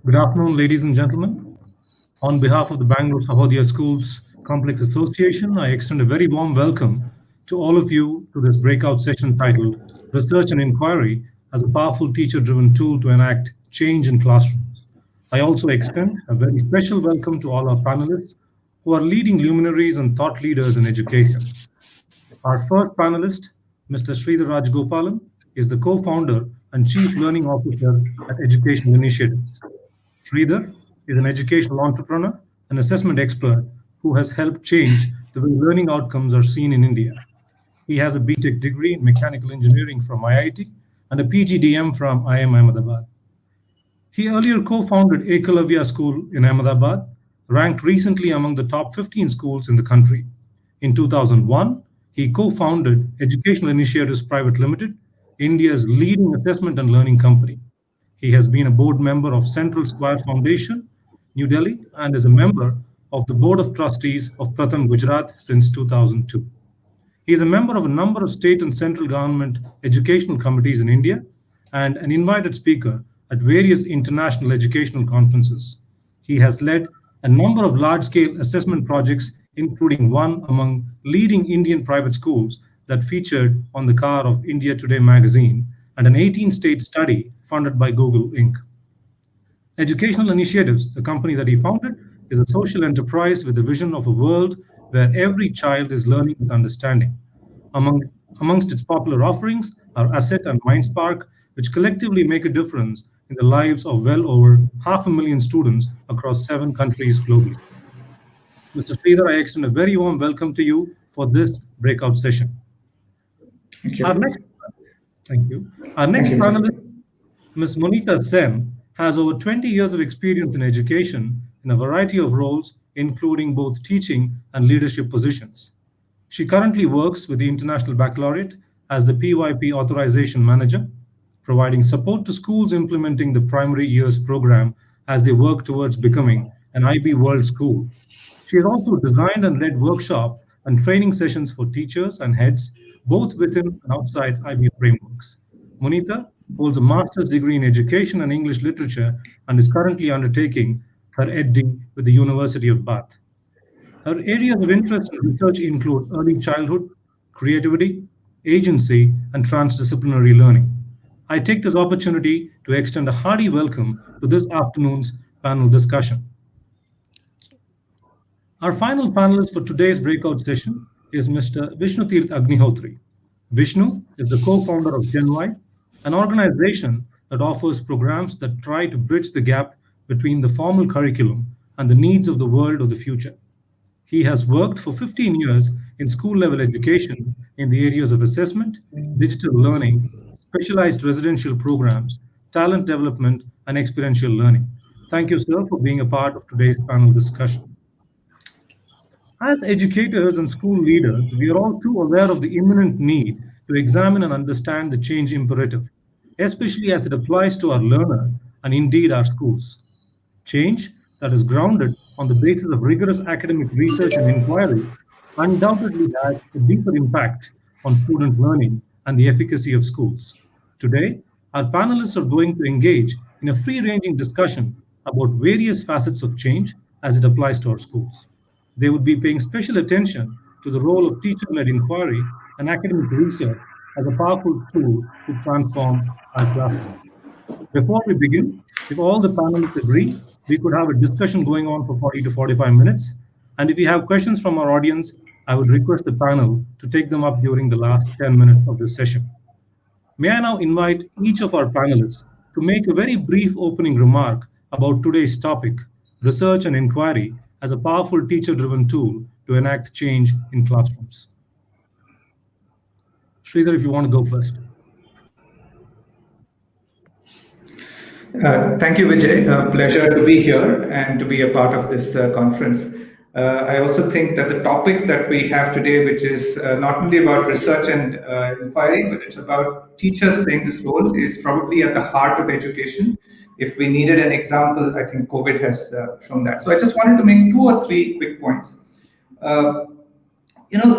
Good afternoon, ladies and gentlemen. On behalf of the Bangalore Sahodaya Schools Complex Association, I extend a very warm welcome to all of you to this breakout session titled Research and Inquiry as a Powerful Teacher Driven Tool to Enact Change in Classrooms. I also extend a very special welcome to all our panelists who are leading luminaries and thought leaders in education. Our first panelist, Mr. Sridhar Rajgopalan, is the co founder and Chief Learning Officer at Educational Initiatives. Sridhar is an educational entrepreneur and assessment expert who has helped change the way learning outcomes are seen in India. He has a BTech degree in mechanical engineering from IIT and a PGDM from IIM Ahmedabad. He earlier co founded Ekalavya School in Ahmedabad, ranked recently among the top 15 schools in the country. In 2001, he co founded Educational Initiatives Private Limited, India's leading assessment and learning company. He has been a board member of Central Square Foundation, New Delhi, and is a member of the Board of Trustees of Pratham Gujarat since 2002. He is a member of a number of state and central government educational committees in India and an invited speaker at various international educational conferences. He has led a number of large scale assessment projects, including one among leading Indian private schools that featured on the cover of India Today magazine, and an 18 state study funded by Google Inc. Educational Initiatives, the company that he founded, is a social enterprise with a vision of a world where every child is learning with understanding. Among, Amongst its popular offerings are Asset and MindSpark, which collectively make a difference in the lives of well over 500,000 students across 7 countries globally. Mr. Sridhar, I extend a very warm welcome to you for this breakout session. Thank Our you. next, thank you. Our Thank next you, panelist, Vijay. Ms. Monita Sen, has over 20 years of experience in education in a variety of roles, including both teaching and leadership positions. She currently works with the International Baccalaureate as the PYP Authorization Manager, providing support to schools implementing the primary years program as they work towards becoming an IB World School. She has also designed and led workshop and training sessions for teachers and heads, both within and outside IB frameworks. Monita holds a master's degree in education and English literature and is currently undertaking her EdD with the University of Bath. Her areas of interest and research include early childhood, creativity, agency, and transdisciplinary learning. I take this opportunity to extend a hearty welcome to this afternoon's panel discussion. Our final panelist for today's breakout session is Mr. Vishnu Tirth Agnihotri. Vishnu is the co founder of GenY, an organization that offers programs that try to bridge the gap between the formal curriculum and the needs of the world of the future. He has worked for 15 years in school level education in the areas of assessment, digital learning, specialized residential programs, talent development, and experiential learning. Thank you, sir, for being a part of today's panel discussion. As educators and school leaders, we are all too aware of the imminent need to examine and understand the change imperative, especially as it applies to our learners and indeed our schools. Change that is grounded on the basis of rigorous academic research and inquiry undoubtedly has a deeper impact on student learning and the efficacy of schools. Today, our panelists are going to engage in a free ranging discussion about various facets of change as it applies to our schools. They would be paying special attention to the role of teacher led inquiry and academic research as a powerful tool to transform our classrooms. Before we begin, if all the panelists agree, we could have a discussion going on for 40 to 45 minutes. And if you have questions from our audience, I would request the panel to take them up during the last 10 minutes of this session. May I now invite each of our panelists to make a very brief opening remark about today's topic, research and inquiry as a powerful teacher driven tool to enact change in classrooms. Sridhar, if you want to go first. Thank you, Vijay. Pleasure to be here and to be a part of this conference. I also think that the topic that we have today, which is not only about research and inquiry, but it's about teachers playing this role, is probably at the heart of education. If we needed an example, I think COVID has shown that. So I just wanted to make 2 or 3 quick points. Uh,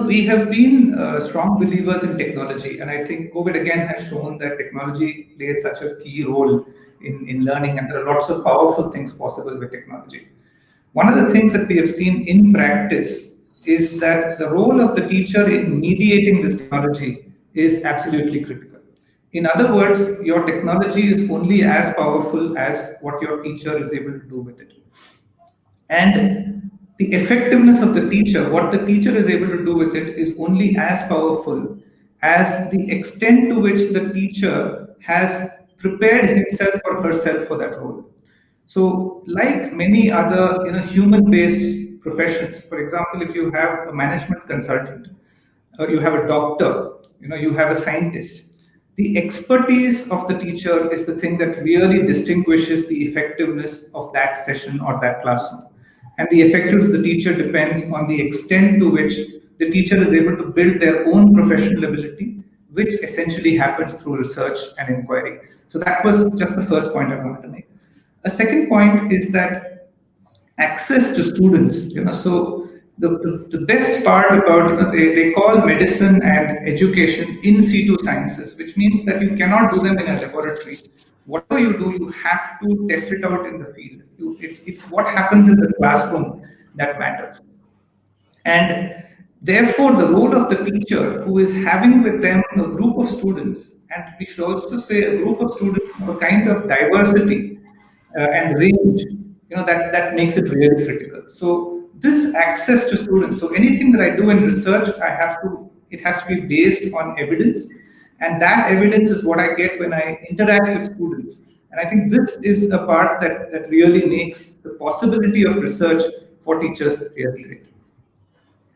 we have been strong believers in technology, and I think COVID again has shown that technology plays such a key role in learning, and there are lots of powerful things possible with technology. One of the things that we have seen in practice is that the role of the teacher in mediating this technology is absolutely critical. In other words, your technology is only as powerful as what your teacher is able to do with it. And the effectiveness of the teacher, what the teacher is able to do with it, is only as powerful as the extent to which the teacher has prepared himself or herself for that role. So, like many other human-based professions, for example, if you have a management consultant, or you have a doctor, you have a scientist, the expertise of the teacher is the thing that really distinguishes the effectiveness of that session or that classroom. And the effectiveness of the teacher depends on the extent to which the teacher is able to build their own professional ability, which essentially happens through research and inquiry. So that was just the first point I wanted to make. A second point is that access to students, so the best part about, they call medicine and education in situ sciences, which means that you cannot do them in a laboratory. Whatever you do, you have to test it out in the field. It's what happens in the classroom that matters. And therefore, the role of the teacher who is having with them a group of students, and we should also say a group of students of a kind of diversity and range, that makes it really critical. So this access to students, so anything that I do in research, it has to be based on evidence, and that evidence is what I get when I interact with students. And I think this is a part that really makes the possibility of research for teachers really great.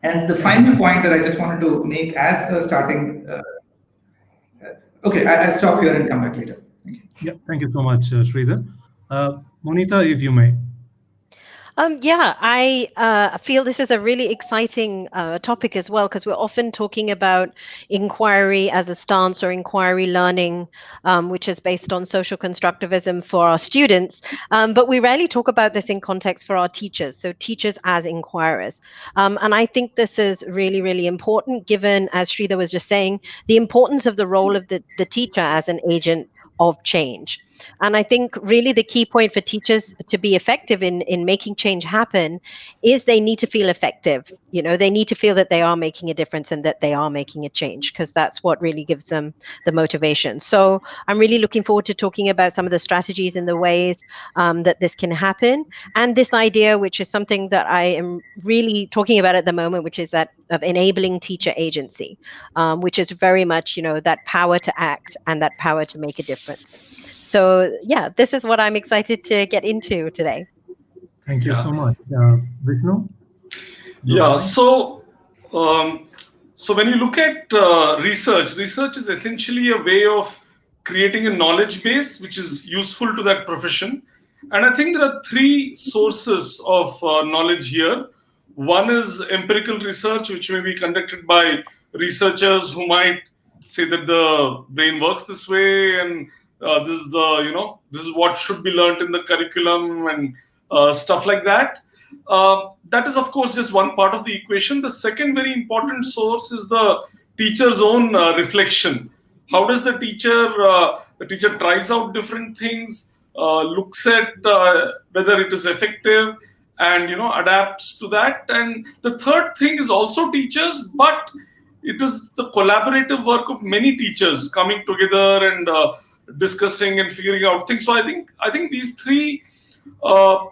And the Thank you. final point that I just wanted to make as a starting, okay, I'll stop here and come back later. Thank you. Yeah, thank you so much, Sridhar. Monita, if you may. Yeah, I feel this is a really exciting topic as well, because we're often talking about inquiry as a stance or inquiry learning, which is based on social constructivism for our students. But we rarely talk about this in context for our teachers, so teachers as inquirers. And I think this is really, really important, given, as Sridhar was just saying, the importance of the role of the teacher as an agent of change. And I think really the key point for teachers to be effective in making change happen is they need to feel effective. They need to feel that they are making a difference and that they are making a change, because that's what really gives them the motivation. So I'm really looking forward to talking about some of the strategies and the ways that this can happen. And this idea, which is something that I am really talking about at the moment, which is that of enabling teacher agency, which is very much, that power to act and that power to make a difference. So yeah, this is what I'm excited to get into today. Thank you Yeah. so much. Vishnu? Yeah. Um, so when you look at research is essentially a way of creating a knowledge base which is useful to that profession. And I think there are three sources of knowledge here. One is empirical research, which may be conducted by researchers who might say that the brain works this way, and this is what should be learned in the curriculum, and stuff like that. That is, of course, just one part of the equation. The second very important source is the teacher's own reflection. How does the teacher tries out different things, looks at whether it is effective, and adapts to that. And the third thing is also teachers, but it is the collaborative work of many teachers coming together and discussing and figuring out things. So I think these three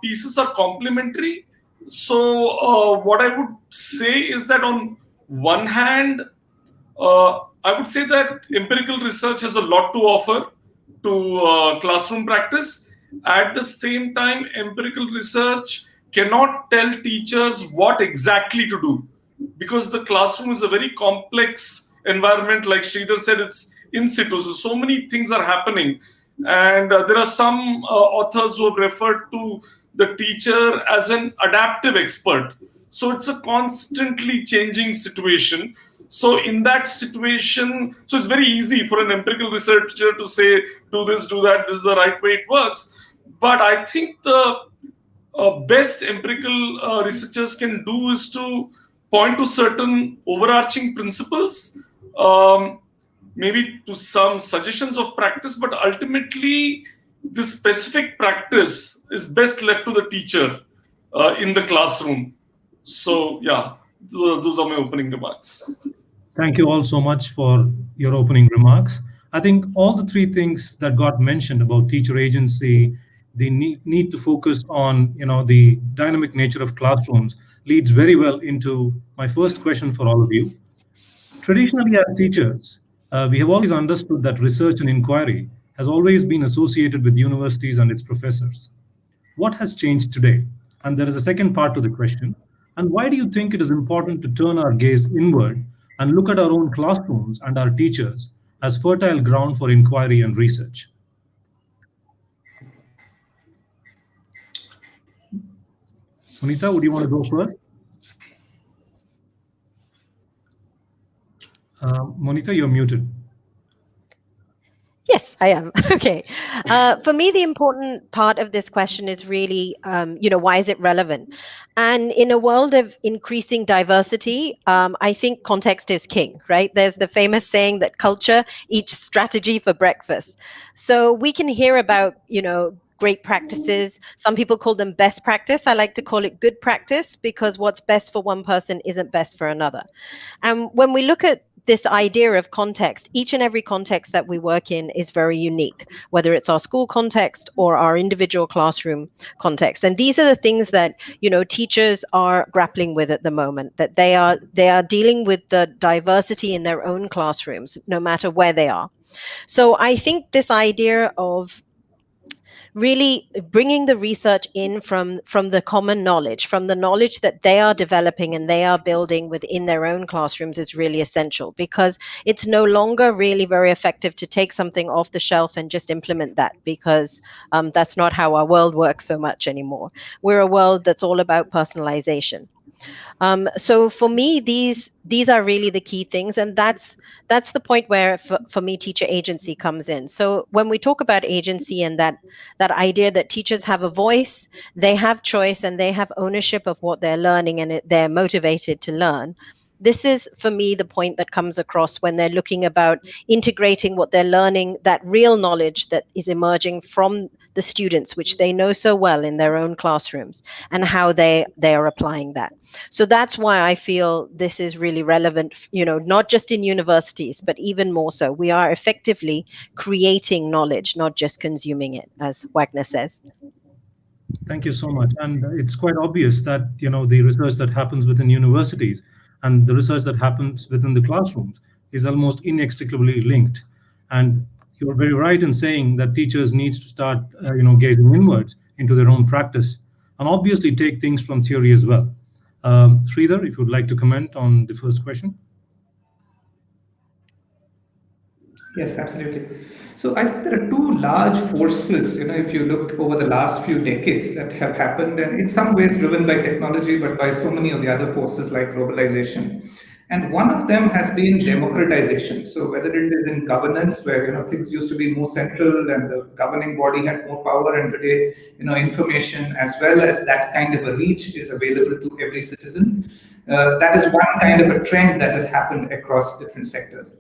pieces are complementary. So what I would say is that on one hand, I would say that empirical research has a lot to offer to classroom practice. At the same time, empirical research cannot tell teachers what exactly to do, because the classroom is a very complex environment. Like Sridhar said, it's in situ. So many things are happening. And there are some authors who have referred to the teacher as an adaptive expert. So it's a constantly changing situation. So in that situation, so it's very easy for an empirical researcher to say, do this, do that, this is the right way it works. But I think the best empirical researchers can do is to point to certain overarching principles, um, maybe to some suggestions of practice, but ultimately, the specific practice is best left to the teacher in the classroom. So, yeah, those are my opening remarks. Thank you all so much for your opening remarks. I think all the three things that got mentioned about teacher agency, the need to focus on the dynamic nature of classrooms leads very well into my first question for all of you. Traditionally, as teachers, we have always understood that research and inquiry has always been associated with universities and its professors. What has changed today? And there is a second part to the question. And why do you think it is important to turn our gaze inward and look at our own classrooms and our teachers as fertile ground for inquiry and research? Anita, would you want to go first? Monita, you're muted. Yes, I am. Okay. For me, the important part of this question is really, why is it relevant? And in a world of increasing diversity, I think context is king, right? There's the famous saying that culture eats strategy for breakfast. So we can hear about, great practices. Some people call them best practice. I like to call it good practice because what's best for one person isn't best for another. And when we look at this idea of context, each and every context that we work in is very unique, whether it's our school context or our individual classroom context. And these are the things that, teachers are grappling with at the moment, that they are dealing with the diversity in their own classrooms, no matter where they are. So I think this idea of really bringing the research in from the common knowledge, from the knowledge that they are developing and they are building within their own classrooms is really essential, because it's no longer really very effective to take something off the shelf and just implement that, because that's not how our world works so much anymore. We're a world that's all about personalization. So for me, these are really the key things, and that's the point where for me teacher agency comes in. So when we talk about agency and that idea that teachers have a voice, they have choice, and they have ownership of what they're learning, and they're motivated to learn. This is, for me, the point that comes across when they're looking about integrating what they're learning, that real knowledge that is emerging from the students, which they know so well in their own classrooms, and how they are applying that. So that's why I feel this is really relevant, not just in universities, but even more so. We are effectively creating knowledge, not just consuming it, as Wagner says. Thank you so much. And it's quite obvious that the research that happens within universities and the research that happens within the classrooms is almost inextricably linked. And you're very right in saying that teachers needs to start gazing inwards into their own practice and obviously take things from theory as well. Sridhar, if you'd like to comment on the first question. Yes, absolutely. So I think there are two large forces, if you look over the last few decades, that have happened, and in some ways driven by technology, but by so many of the other forces like globalization. And one of them has been democratization. So whether it is in governance, where things used to be more central and the governing body had more power, and today information as well as that kind of a reach is available to every citizen. That is one kind of a trend that has happened across different sectors.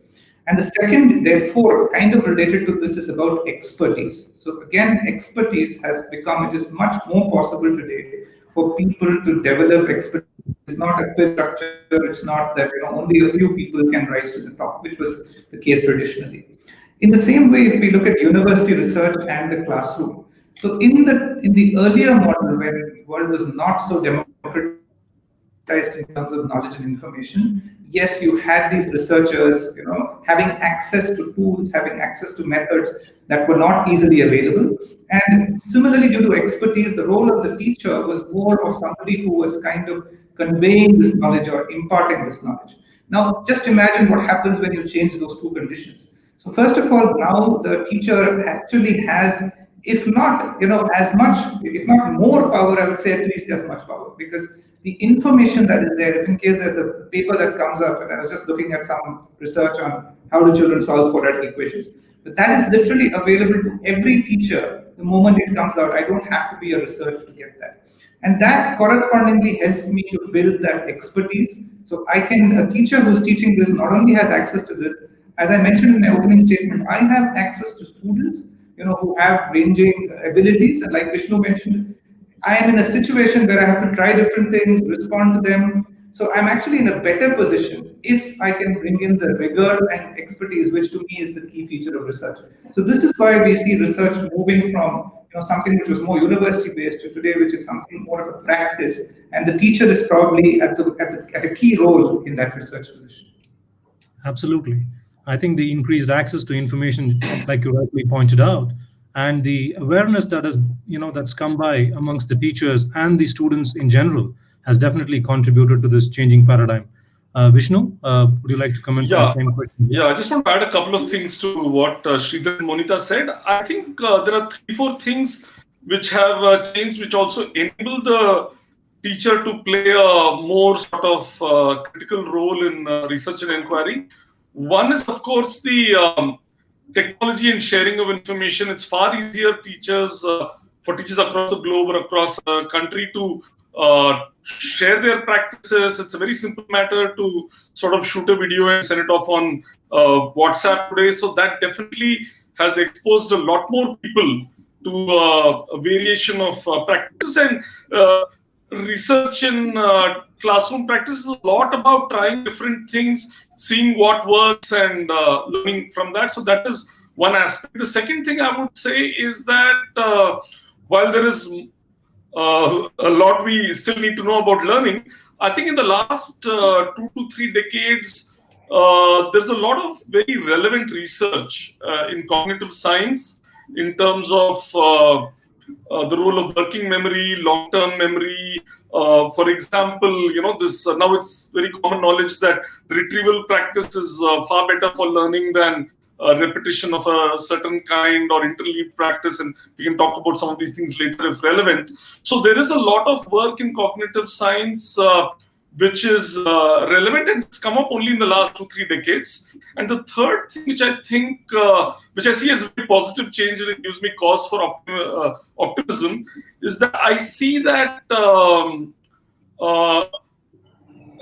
And the second, therefore, kind of related to this is about expertise. So again, expertise has become, it is much more possible today for people to develop expertise. It's not a quiz structure, it's not that only a few people can rise to the top, which was the case traditionally. In the same way, if we look at university research and the classroom, so in the earlier model, when the world was not so democratized in terms of knowledge and information, yes, you had these researchers, having access to tools, having access to methods that were not easily available. And similarly, due to expertise, the role of the teacher was more of somebody who was kind of conveying this knowledge or imparting this knowledge. Now, just imagine what happens when you change those two conditions. So first of all, now the teacher actually has, if not as much, if not more power, I would say at least as much power, because the information that is there, if in case there's a paper that comes up, and I was just looking at some research on how do children solve quadratic equations, but that is literally available to every teacher the moment it comes out. I don't have to be a researcher to get that. And that correspondingly helps me to build that expertise. So a teacher who's teaching this not only has access to this, as I mentioned in my opening statement, I have access to students, who have ranging abilities. And like Vishnu mentioned, I am in a situation where I have to try different things, respond to them. So I'm actually in a better position if I can bring in the rigor and expertise, which to me is the key feature of research. So this is why we see research moving from something which was more university based to today, which is something more of a practice, and the teacher is probably at a key role in that research position. Absolutely. I think the increased access to information, like you rightly pointed out, and the awareness that's come by amongst the teachers and the students in general has definitely contributed to this changing paradigm. Vishnu, would you like to comment on the Yeah, same question? yeah. I just want to add a couple of things to what Sridhar and Monita said. I think there are 3, 4 things which have changed, which also enable the teacher to play a more sort of critical role in research and inquiry. One is, of course, the technology and sharing of information. It's far easier for teachers across the globe or across the country to share their practices. It's a very simple matter to sort of shoot a video and send it off on WhatsApp today. So that definitely has exposed a lot more people to a variation of practices. And research in classroom practice is a lot about trying different things, seeing what works, and learning from that. So that is one aspect. The second thing I would say is that while there is a lot we still need to know about learning, I think in the last 2 to 3 decades, there's a lot of very relevant research in cognitive science in terms of the role of working memory, long-term memory. For example, this now it's very common knowledge that retrieval practice is far better for learning than repetition of a certain kind or interleaved practice, and we can talk about some of these things later if relevant. So there is a lot of work in cognitive science which is relevant, and it's come up only in the last 2, 3 decades. And the third thing, which I think, which I see as a very positive change, and it gives me cause for optimism, is that I see that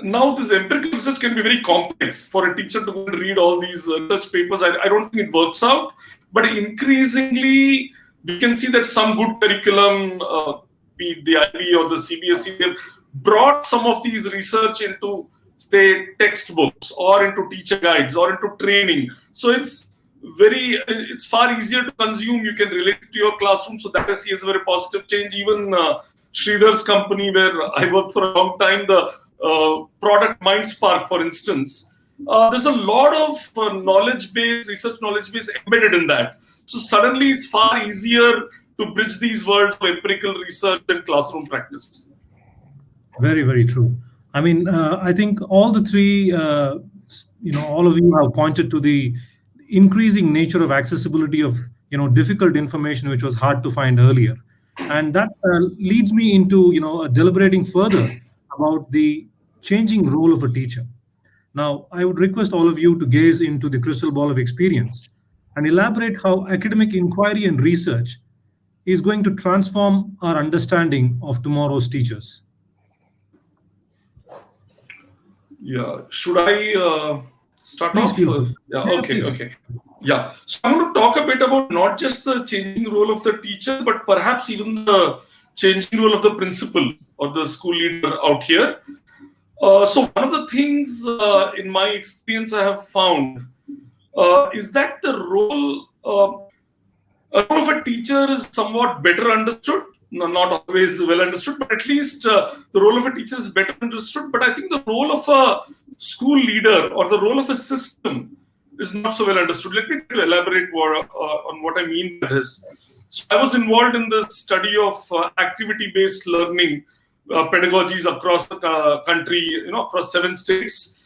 now this empirical research can be very complex for a teacher to go and read all these research papers. I don't think it works out, but increasingly we can see that some good curriculum, be it the IB or the CBSE, they've brought some of these research into, say, textbooks or into teacher guides or into training. So it's far easier to consume. You can relate it to your classroom. So that I see as a very positive change. Even Sridhar's company, where I worked for a long time, the product MindSpark, for instance, there's a lot of research knowledge base embedded in that. So suddenly it's far easier to bridge these worlds of empirical research and classroom practice. Very, very true. I mean, I think all the three, all of you have pointed to the increasing nature of accessibility of, difficult information which was hard to find earlier. And that leads me into, deliberating further about the changing role of a teacher. Now, I would request all of you to gaze into the crystal ball of experience and elaborate how academic inquiry and research is going to transform our understanding of tomorrow's teachers. Yeah, should I start Please off? feel free. Yeah, Yeah, okay, please. okay. Yeah, so I'm going to talk a bit about not just the changing role of the teacher, but perhaps even the changing role of the principal or the school leader out here. So one of the things in my experience I have found is that the role of a teacher is somewhat better understood. No, not always well understood, but at least the role of a teacher is better understood. But I think the role of a school leader or the role of a system is not so well understood. Let me try to elaborate on what I mean by this. So I was involved in the study of activity-based learning pedagogies across the country, across 7 states.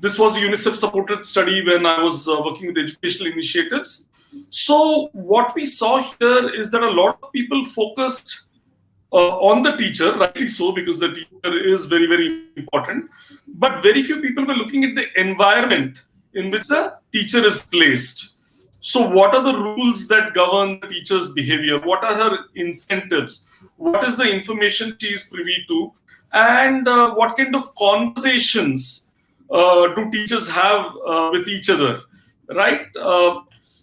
This was a UNICEF-supported study when I was working with educational initiatives. So what we saw here is that a lot of people focused on the teacher, rightly so, because the teacher is very, very important. But very few people were looking at the environment in which the teacher is placed. So what are the rules that govern the teacher's behavior? What are her incentives? What is the information she is privy to? And what kind of conversations do teachers have with each other, right?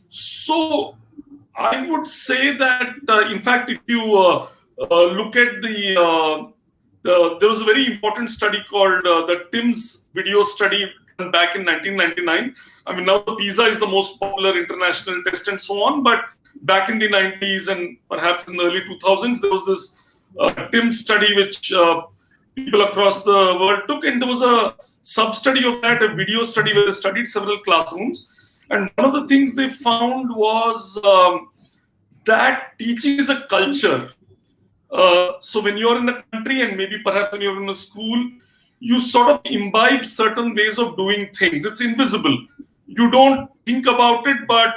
So I would say that, in fact, if you look at there was a very important study called the TIMSS video study done back in 1999. I mean, now the PISA is the most popular international test and so on, but back in the 90s and perhaps in the early 2000s, there was this TIMSS study which people across the world took, and there was a sub-study of that, a video study where they studied several classrooms. And one of the things they found was that teaching is a culture. So when you're in a country and maybe perhaps when you're in a school, you sort of imbibe certain ways of doing things. It's invisible. You don't think about it, but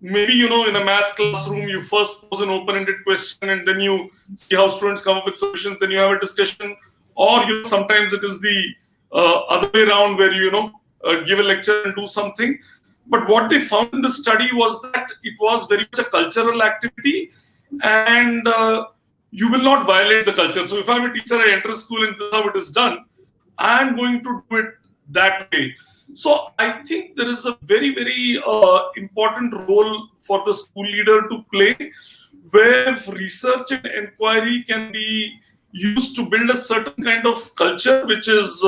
maybe, in a math classroom, you first pose an open-ended question and then you see how students come up with solutions, then you have a discussion. Or sometimes it is the other way around where give a lecture and do something. But what they found in the study was that it was very much a cultural activity, and you will not violate the culture. So if I'm a teacher, I enter a school and this is how it is done, I'm going to do it that way. So I think there is a very, very important role for the school leader to play, where research and inquiry can be used to build a certain kind of culture, which is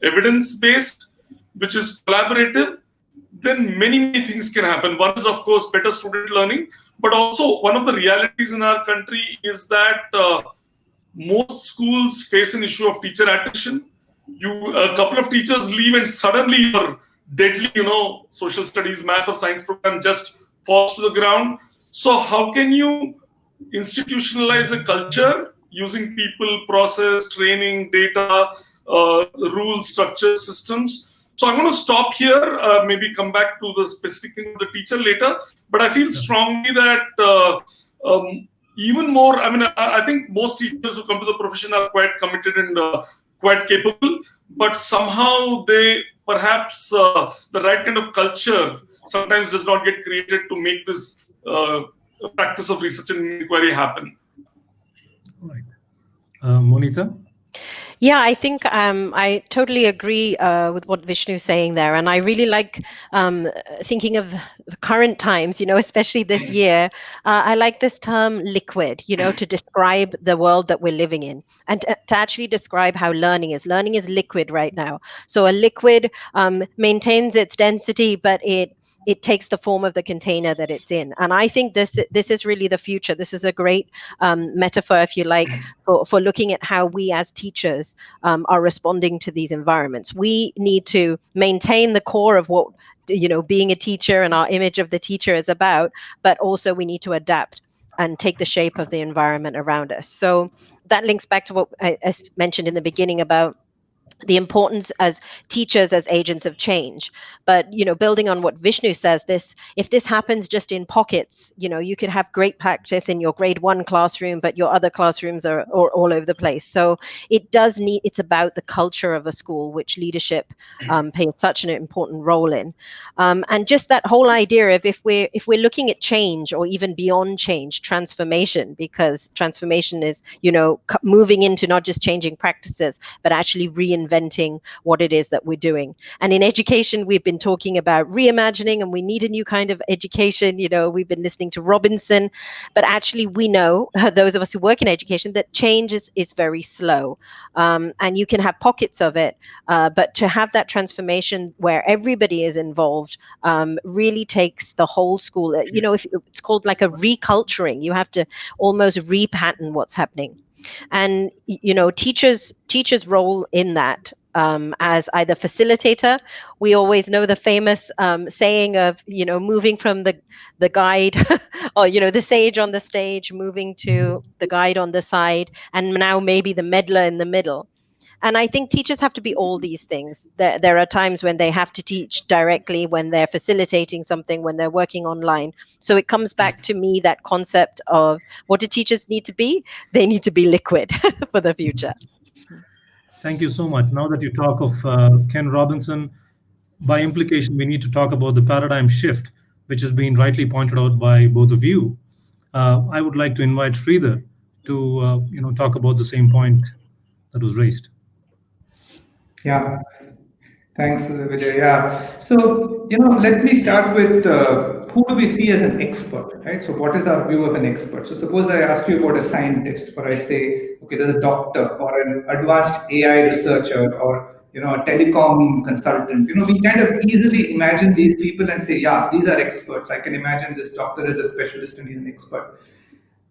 evidence-based, which is collaborative. Then many, many things can happen. One is, of course, better student learning, but also one of the realities in our country is that most schools face an issue of teacher attrition. A couple of teachers leave and suddenly your deadly, social studies, math or science program just falls to the ground. So how can you institutionalize a culture using people, process, training, data, rules, structures, systems? So I'm going to stop here, maybe come back to the specific thing of the teacher later. But I feel strongly that even more, I think most teachers who come to the profession are quite committed and quite capable, but somehow they perhaps the right kind of culture sometimes does not get created to make this practice of research and inquiry happen. Right. Monita? Yeah, I think I totally agree with what Vishnu is saying there. And I really like thinking of current times, especially this year. I like this term liquid, to describe the world that we're living in and to actually describe how learning is. Learning is liquid right now. So a liquid maintains its density, but it takes the form of the container that it's in. And I think this is really the future. This is a great metaphor, if you like, for looking at how we as teachers are responding to these environments. We need to maintain the core of what, being a teacher and our image of the teacher is about, but also we need to adapt and take the shape of the environment around us. So that links back to what I mentioned in the beginning about the importance as teachers as agents of change. But building on what Vishnu says, if this happens just in pockets, you could have great practice in your grade 1 classroom, but your other classrooms are all over the place. So it's about the culture of a school, which leadership plays such an important role in. And just that whole idea of if we're looking at change, or even beyond change, transformation, because transformation is moving into not just changing practices, but actually reinventing what it is that we're doing. And in education, we've been talking about reimagining, and we need a new kind of education. We've been listening to Robinson, but actually we know, those of us who work in education, that change is very slow. And you can have pockets of it, but to have that transformation where everybody is involved really takes the whole school. If it's called like a reculturing, you have to almost repattern what's happening. And teachers' role in that as either facilitator. We always know the famous saying of moving from the guide or the sage on the stage, moving to the guide on the side, and now maybe the meddler in the middle. And I think teachers have to be all these things. There are times when they have to teach directly, when they're facilitating something, when they're working online. So it comes back to me, that concept of what do teachers need to be? They need to be liquid for the future. Thank you so much. Now that you talk of Ken Robinson, by implication, we need to talk about the paradigm shift which has been rightly pointed out by both of you. I would like to invite Sridhar to talk about the same point that was raised. Yeah, thanks, Vijay. Yeah. So, let me start with who do we see as an expert, right? So, what is our view of an expert? So, suppose I ask you about a scientist, or I say, okay, there's a doctor, or an advanced AI researcher, or a telecom consultant. We kind of easily imagine these people and say, yeah, these are experts. I can imagine this doctor is a specialist and he's an expert.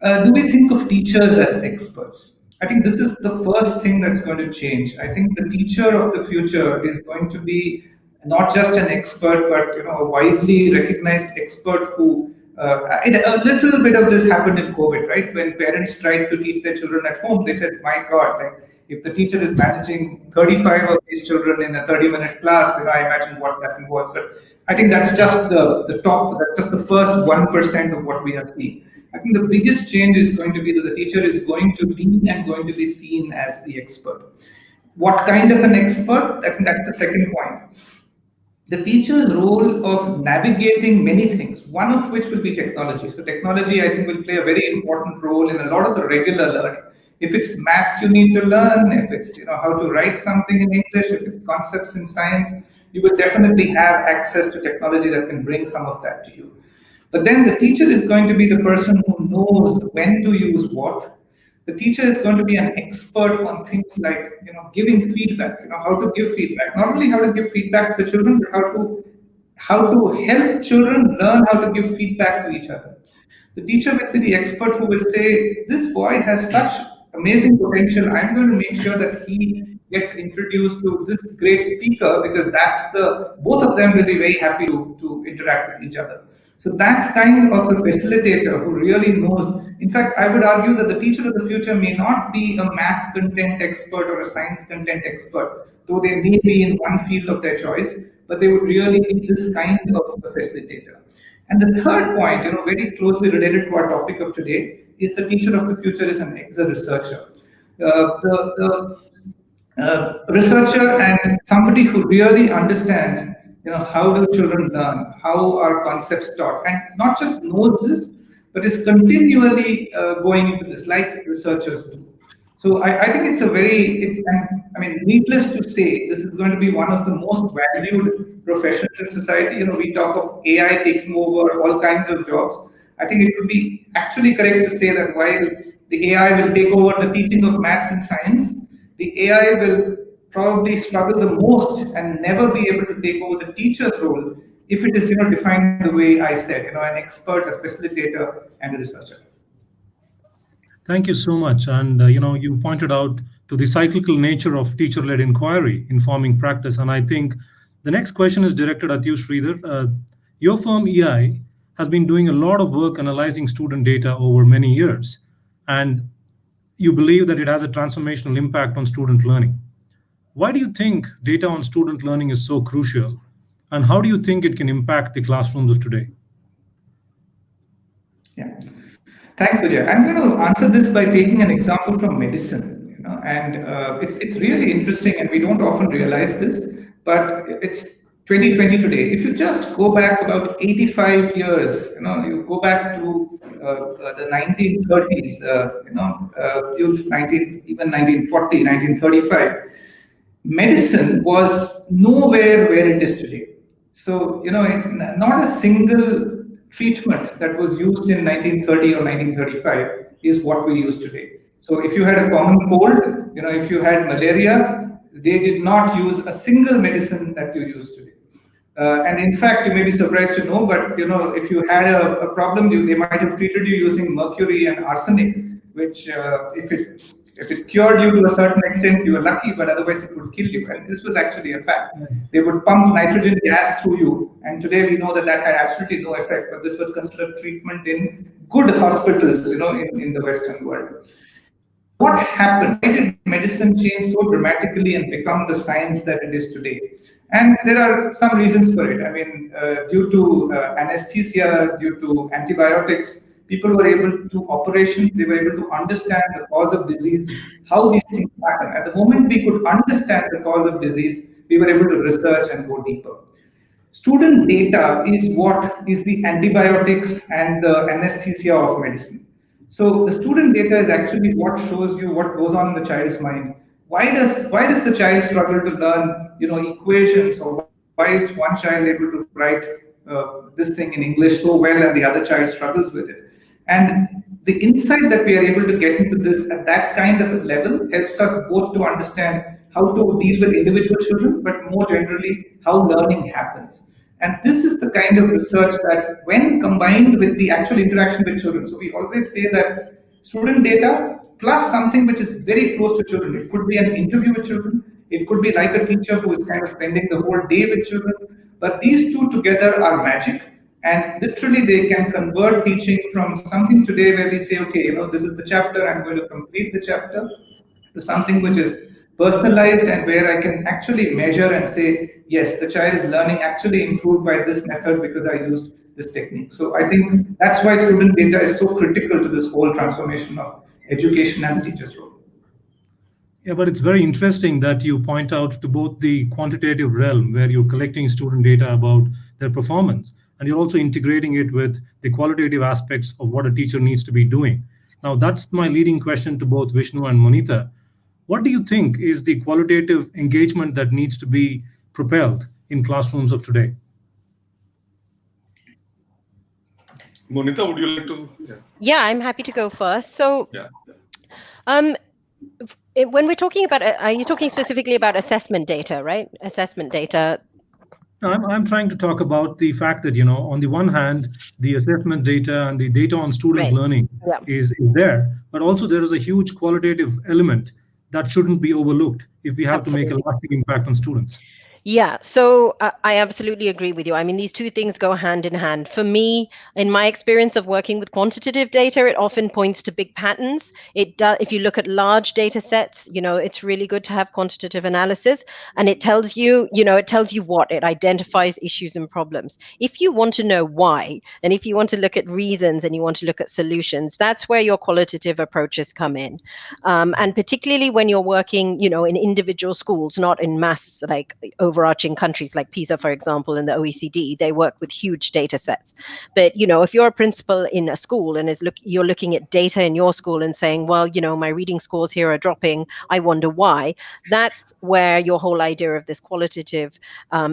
Do we think of teachers as experts? I think this is the first thing that's going to change. I think the teacher of the future is going to be not just an expert, but a widely recognized expert who. A little bit of this happened in COVID, right? When parents tried to teach their children at home, they said, "My God, like if the teacher is managing 35 of these children in a 30-minute class, I imagine what that involves." But I think that's just the top. That's just the first 1% of what we have seen. I think the biggest change is going to be that the teacher is going to be and going to be seen as the expert. What kind of an expert? I think that's the second point. The teacher's role of navigating many things, one of which will be technology. So technology, I think, will play a very important role in a lot of the regular learning. If it's maths you need to learn, if it's how to write something in English, if it's concepts in science, you will definitely have access to technology that can bring some of that to you. But then the teacher is going to be the person who knows when to use what. The teacher is going to be an expert on things like giving feedback, how to give feedback. Not only how to give feedback to the children, but how to help children learn how to give feedback to each other. The teacher will be the expert who will say, this boy has such amazing potential. I'm going to make sure that he gets introduced to this great speaker because both of them will be very happy to interact with each other. So that kind of a facilitator who really knows, in fact, I would argue that the teacher of the future may not be a math content expert or a science content expert, though they may be in one field of their choice, but they would really be this kind of a facilitator. And the third point, very closely related to our topic of today, is the teacher of the future is a researcher. The researcher and somebody who really understands, how do children learn, how are concepts taught, and not just knows this, but is continually going into this, like researchers do. So I think needless to say, this is going to be one of the most valued professions in society. We talk of AI taking over all kinds of jobs. I think it would be actually correct to say that while the AI will take over the teaching of maths and science, the AI will probably struggle the most and never be able to take over the teacher's role if it is defined the way I said, an expert, a facilitator, and a researcher. Thank you so much. And you pointed out to the cyclical nature of teacher-led inquiry informing practice. And I think the next question is directed at you, Sridhar. Your firm EI has been doing a lot of work analyzing student data over many years, and you believe that it has a transformational impact on student learning. Why do you think data on student learning is so crucial, and how do you think it can impact the classrooms of today? Yeah. Thanks, Vijay. I'm going to answer this by taking an example from medicine. And it's really interesting, and we don't often realize this, but it's 2020 today. If you just go back about 85 years, you go back to the 1930s, even 1940, 1935, medicine was nowhere where it is today. So, not a single treatment that was used in 1930 or 1935 is what we use today. So if you had a common cold, if you had malaria, they did not use a single medicine that you use today. And in fact, you may be surprised to know, but if you had a problem, they might have treated you using mercury and arsenic, which if it cured you to a certain extent, you were lucky, but otherwise it would kill you. And this was actually a fact. They would pump nitrogen gas through you, and today we know that had absolutely no effect, but this was considered treatment in good hospitals, in the Western world. What happened? Why did medicine change so dramatically and become the science that it is today? And there are some reasons for it. I mean, due to anesthesia, due to antibiotics, people were able to operations, they were able to understand the cause of disease, how these things happen. At the moment we could understand the cause of disease, we were able to research and go deeper. Student data is what is the antibiotics and the anesthesia of medicine. So the student data is actually what shows you what goes on in the child's mind. Why does the child struggle to learn equations, or why is one child able to write this thing in English so well and the other child struggles with it? And the insight that we are able to get into this at that kind of a level helps us both to understand how to deal with individual children, but more generally, how learning happens. And this is the kind of research that, when combined with the actual interaction with children, so we always say that student data plus something which is very close to children. It could be an interview with children, it could be like a teacher who is kind of spending the whole day with children, but these two together are magic. And literally, they can convert teaching from something today where we say, okay, this is the chapter, I'm going to complete the chapter, to something which is personalized and where I can actually measure and say, yes, the child is learning actually improved by this method because I used this technique. So I think that's why student data is so critical to this whole transformation of education and the teacher's role. Yeah, but it's very interesting that you point out to both the quantitative realm where you're collecting student data about their performance, and you're also integrating it with the qualitative aspects of what a teacher needs to be doing. Now, that's my leading question to both Vishnu and Monita. What do you think is the qualitative engagement that needs to be propelled in classrooms of today? Monita, would you like to? Yeah, I'm happy to go first. So, Yeah. When we're talking about, are you talking specifically about assessment data, right? Assessment data. I'm trying to talk about the fact that, on the one hand, the assessment data and the data on student Right. learning Yeah. is there, but also there is a huge qualitative element that shouldn't be overlooked if we have to make a Absolutely. lasting impact on students. Yeah, so I absolutely agree with you. I mean, these two things go hand in hand. For me, in my experience of working with quantitative data, it often points to big patterns. It does, if you look at large data sets, it's really good to have quantitative analysis, and it tells you, it tells you what it identifies issues and problems. If you want to know why, and if you want to look at reasons and you want to look at solutions, that's where your qualitative approaches come in. And particularly when you're working, in individual schools, not in mass, like overarching countries like PISA, for example, in the OECD, they work with huge data sets. But, if you're a principal in a school and you're looking at data in your school and saying, well, my reading scores here are dropping, I wonder why, that's where your whole idea of this qualitative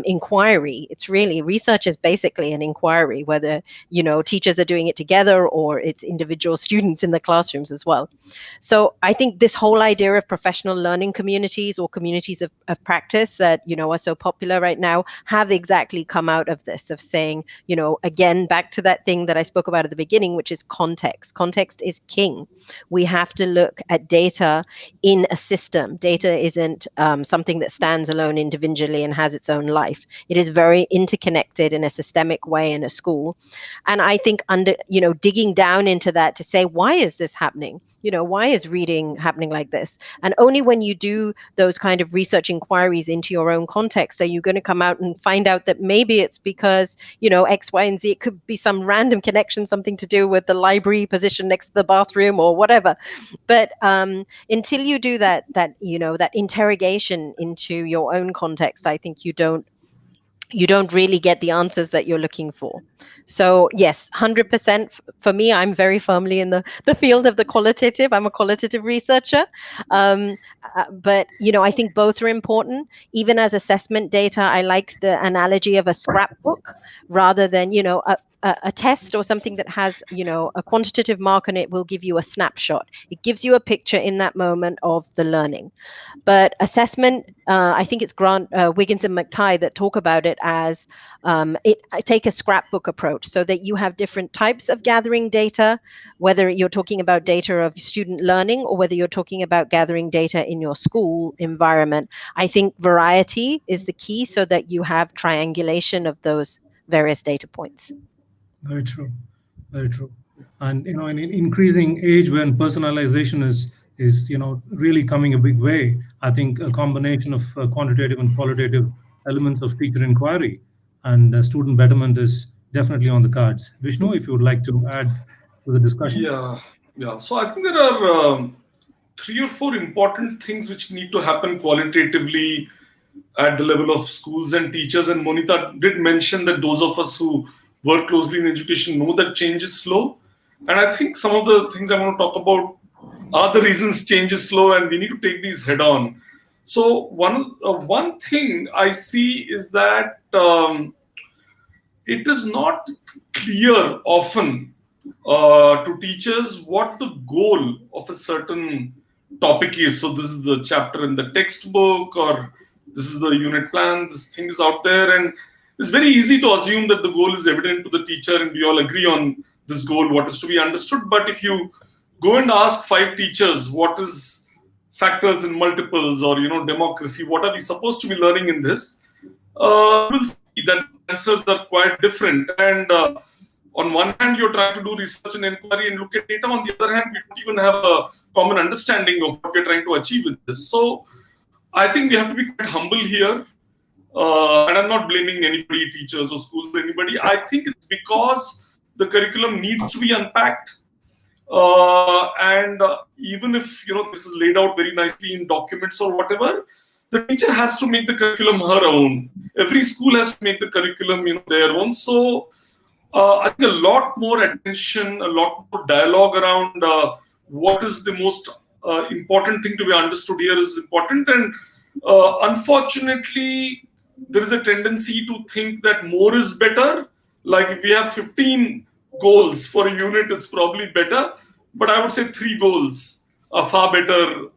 inquiry, it's really, research is basically an inquiry, whether, teachers are doing it together or it's individual students in the classrooms as well. So I think this whole idea of professional learning communities or communities of practice that, are so popular right now have exactly come out of this, of saying, again, back to that thing that I spoke about at the beginning, which is context. Context is king. We have to look at data in a system. Data isn't something that stands alone individually and has its own life. It is very interconnected in a systemic way in a school. And I think digging down into that to say, why is this happening? Why is reading happening like this? And only when you do those kind of research inquiries into your own context are you going to come out and find out that maybe it's because, X, Y, and Z. It could be some random connection, something to do with the library position next to the bathroom or whatever. But until you do that interrogation into your own context, I think you don't really get the answers that you're looking for. So yes, 100% for me, I'm very firmly in the field of the qualitative. I'm a qualitative researcher. But, I think both are important. Even as assessment data, I like the analogy of a scrapbook rather than, a test or something that has, a quantitative mark on it will give you a snapshot. It gives you a picture in that moment of the learning. But assessment, I think it's Grant, Wiggins and McTighe that talk about it as I take a scrapbook approach, so that you have different types of gathering data, whether you're talking about data of student learning or whether you're talking about gathering data in your school environment. I think variety is the key, so that you have triangulation of those various data points. Very true. Very true. And in an increasing age when personalization is really coming a big way, I think a combination of quantitative and qualitative elements of teacher inquiry and student betterment is definitely on the cards. Vishnu, if you would like to add to the discussion. Yeah. So I think there are 3 or 4 important things which need to happen qualitatively at the level of schools and teachers. And Monita did mention that those of us who work closely in education know that change is slow. And I think some of the things I want to talk about are the reasons change is slow, and we need to take these head on. So one thing I see is that it is not clear often to teachers what the goal of a certain topic is. So this is the chapter in the textbook, or this is the unit plan, this thing is out there, and it's very easy to assume that the goal is evident to the teacher and we all agree on this goal, what is to be understood. But if you go and ask 5 teachers what is factors and multiples, or democracy, what are we supposed to be learning in this, you will see that the answers are quite different. And on one hand, you're trying to do research and inquiry and look at data. On the other hand, we don't even have a common understanding of what we're trying to achieve with this. So I think we have to be quite humble here. And I'm not blaming anybody, teachers or schools, or anybody. I think it's because the curriculum needs to be unpacked. And even if this is laid out very nicely in documents or whatever, the teacher has to make the curriculum her own. Every school has to make the curriculum their own. So I think a lot more attention, a lot more dialogue around what is the most important thing to be understood here is important. And unfortunately, there is a tendency to think that more is better. Like if we have 15 goals for a unit, it's probably better. But I would say 3 goals are far better,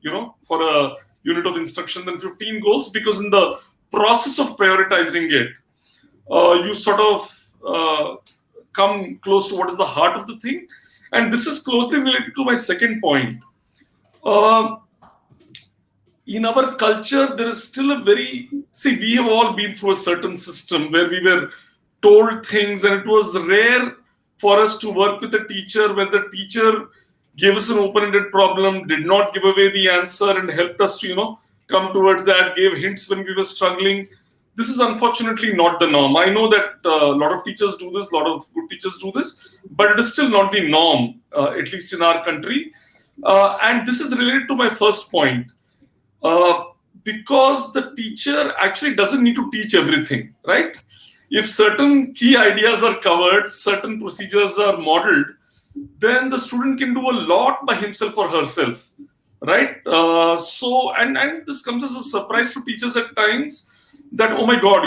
for a unit of instruction than 15 goals, because in the process of prioritizing it, you sort of come close to what is the heart of the thing. And this is closely related to my second point. In our culture, there is still we have all been through a certain system where we were told things, and it was rare for us to work with a teacher where the teacher gave us an open-ended problem, did not give away the answer, and helped us to, come towards that, gave hints when we were struggling. This is unfortunately not the norm. I know that a lot of teachers do this, a lot of good teachers do this, but it is still not the norm, at least in our country. And this is related to my first point. Because the teacher actually doesn't need to teach everything, right? If certain key ideas are covered, certain procedures are modeled, then the student can do a lot by himself or herself, right? And this comes as a surprise to teachers at times that, oh my God,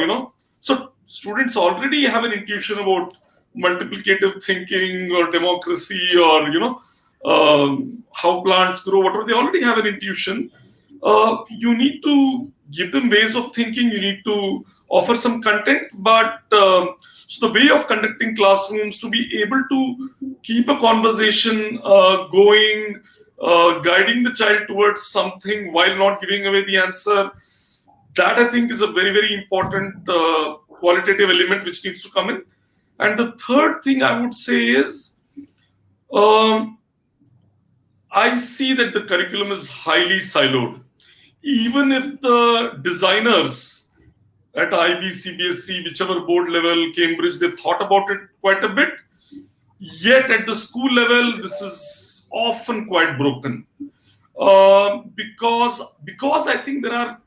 so students already have an intuition about multiplicative thinking or democracy or, how plants grow, whatever, they already have an intuition. You need to give them ways of thinking, you need to offer some content, but so the way of conducting classrooms to be able to keep a conversation going, guiding the child towards something while not giving away the answer, that I think is a very, very important qualitative element which needs to come in. And the third thing I would say is, I see that the curriculum is highly siloed. Even if the designers at IB, CBSE, whichever board level, Cambridge, they thought about it quite a bit, yet at the school level, this is often quite broken. Because I think there are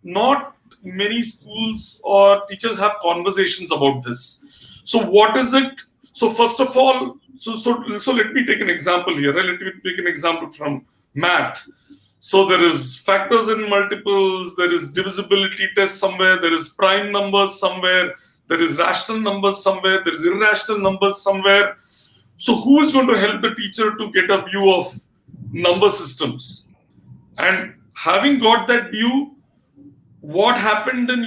not many schools or teachers have conversations about this. So what is it? So first of all, so let me take an example here. Right? Let me take an example from math. So there is factors and multiples, there is divisibility test somewhere, there is prime numbers somewhere, there is rational numbers somewhere, there is irrational numbers somewhere. So who is going to help the teacher to get a view of number systems? And having got that view, what happened in,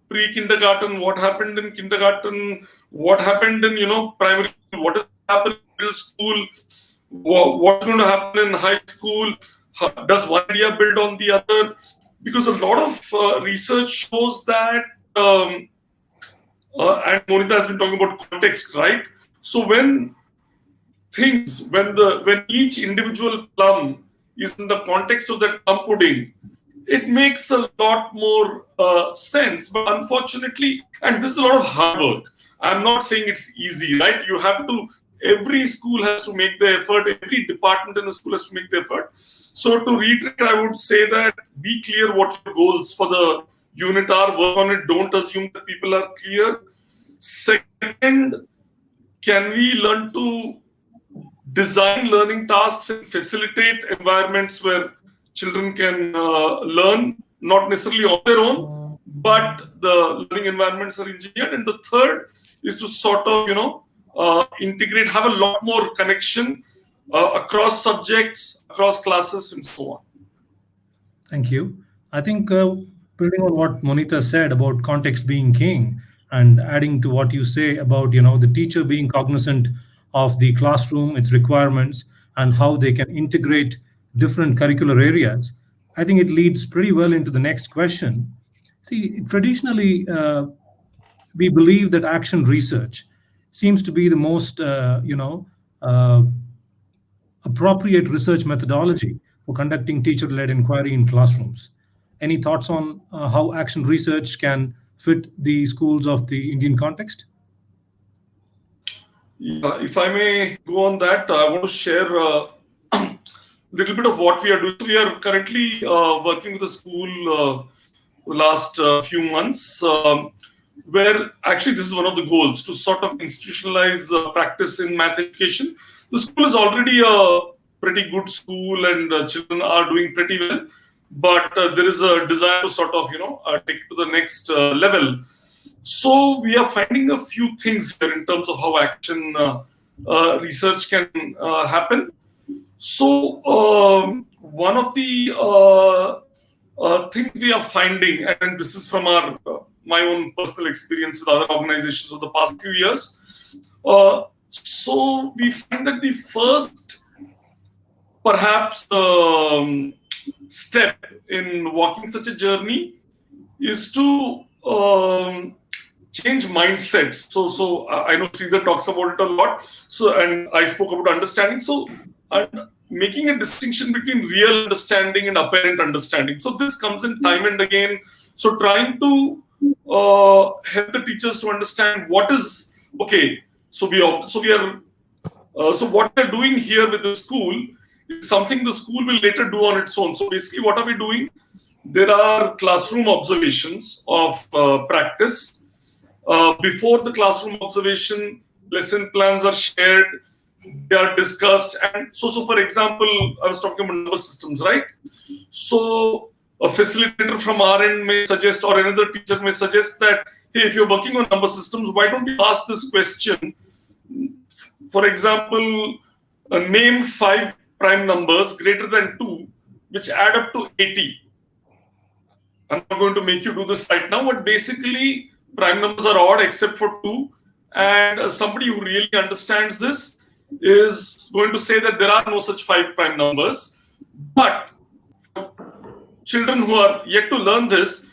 pre-kindergarten, what happened in kindergarten, what happened in, primary, what is happening in middle school, what's going to happen in high school, does one idea build on the other? Because a lot of research shows that, and Monita has been talking about context, right? So when each individual plum is in the context of that plum pudding, it makes a lot more sense. But unfortunately, and this is a lot of hard work. I'm not saying it's easy, right? You have to, every school has to make the effort, every department in the school has to make the effort. So to reiterate, I would say that be clear what your goals for the unit R, work on it. Don't assume that people are clear. Second, can we learn to design learning tasks and facilitate environments where children can learn, not necessarily on their own, but the learning environments are engineered. And the third is to sort of, integrate, have a lot more connection across subjects, across classes, and so on. Thank you. I think building on what Monita said about context being king, and adding to what you say about the teacher being cognizant of the classroom, its requirements, and how they can integrate different curricular areas, I think it leads pretty well into the next question. See, traditionally, we believe that action research seems to be the most appropriate research methodology for conducting teacher-led inquiry in classrooms. Any thoughts on how action research can fit the schools of the Indian context? Yeah, if I may go on that, I want to share a little bit of what we are doing. We are currently working with a school last few months, where actually this is one of the goals, to sort of institutionalize practice in math education. The school is already a pretty good school, and children are doing pretty well. But there is a desire to sort of, take it to the next level. So we are finding a few things here in terms of how action research can happen. So one of the things we are finding, and this is from our my own personal experience with other organizations of the past few years. So we find that the first, perhaps, step in walking such a journey is to change mindsets. So I know Sridhar talks about it a lot. So, and I spoke about understanding. So making a distinction between real understanding and apparent understanding. So this comes in time and again. So trying to help the teachers to understand what is okay. So what we're doing here with the school is something the school will later do on its own. So basically, what are we doing? There are classroom observations of practice. Before the classroom observation, lesson plans are shared, they are discussed. And so for example, I was talking about number systems, right? So a facilitator from our end may suggest, or another teacher may suggest that, hey, if you're working on number systems, why don't you ask this question? For example, name 5 prime numbers greater than 2, which add up to 80. I'm not going to make you do this right now, but basically, prime numbers are odd except for 2. And somebody who really understands this is going to say that there are no such 5 prime numbers. But children who are yet to learn this,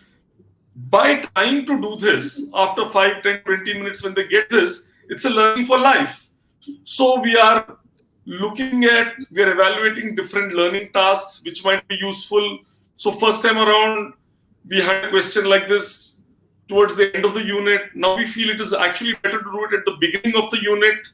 by trying to do this after 5, 10, 20 minutes, when they get this, it's a learning for life. So we are evaluating different learning tasks which might be useful. So first time around, we had a question like this towards the end of the unit. Now we feel it is actually better to do it at the beginning of the unit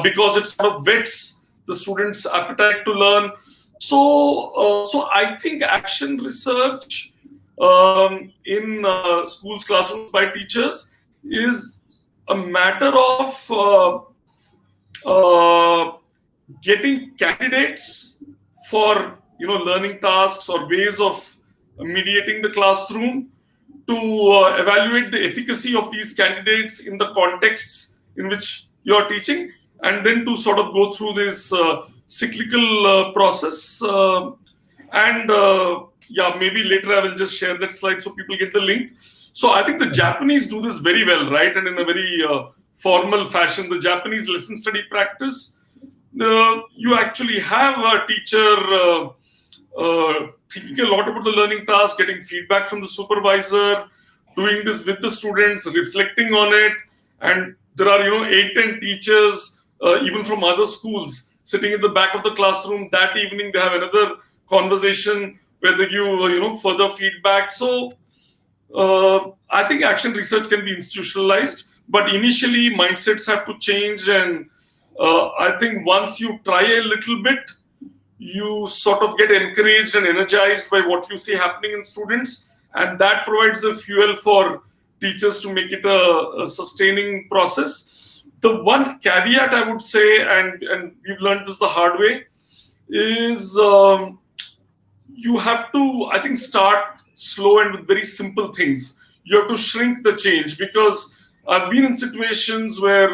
because it sort of whets the students' appetite to learn. So I think action research in schools, classrooms by teachers is a matter of getting candidates for learning tasks or ways of mediating the classroom, to evaluate the efficacy of these candidates in the contexts in which you are teaching, and then to sort of go through this cyclical process. Maybe later I will just share that slide so people get the link. So I think the Japanese do this very well, right? And in a very formal fashion, the Japanese lesson study practice, you actually have a teacher thinking a lot about the learning task, getting feedback from the supervisor, doing this with the students, reflecting on it. And there are 8, 10 teachers, even from other schools, sitting at the back of the classroom. That evening they have another conversation where they give further feedback. So I think action research can be institutionalized, but initially mindsets have to change. And I think once you try a little bit, you sort of get encouraged and energized by what you see happening in students. and that provides the fuel for teachers to make it a sustaining process. The one caveat I would say, and we've learned this the hard way, is you have to, I think, start slow and with very simple things. You have to shrink the change, because I've been in situations where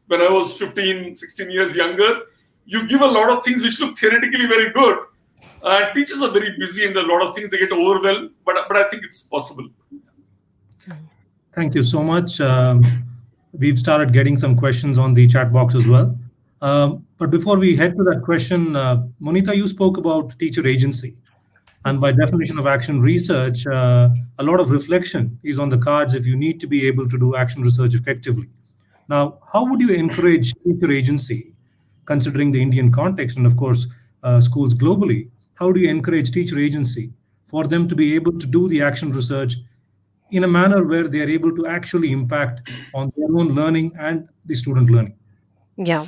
when I was 15, 16 years younger, you give a lot of things which look theoretically very good. Teachers are very busy and there are a lot of things, they get overwhelmed, but I think it's possible. Thank you so much. We've started getting some questions on the chat box as well. But before we head to that question, Monita, you spoke about teacher agency. And by definition of action research, a lot of reflection is on the cards if you need to be able to do action research effectively. Now, how would you encourage teacher agency, considering the Indian context and, of course, schools globally? How do you encourage teacher agency for them to be able to do the action research in a manner where they are able to actually impact on their own learning and the student learning? Yeah.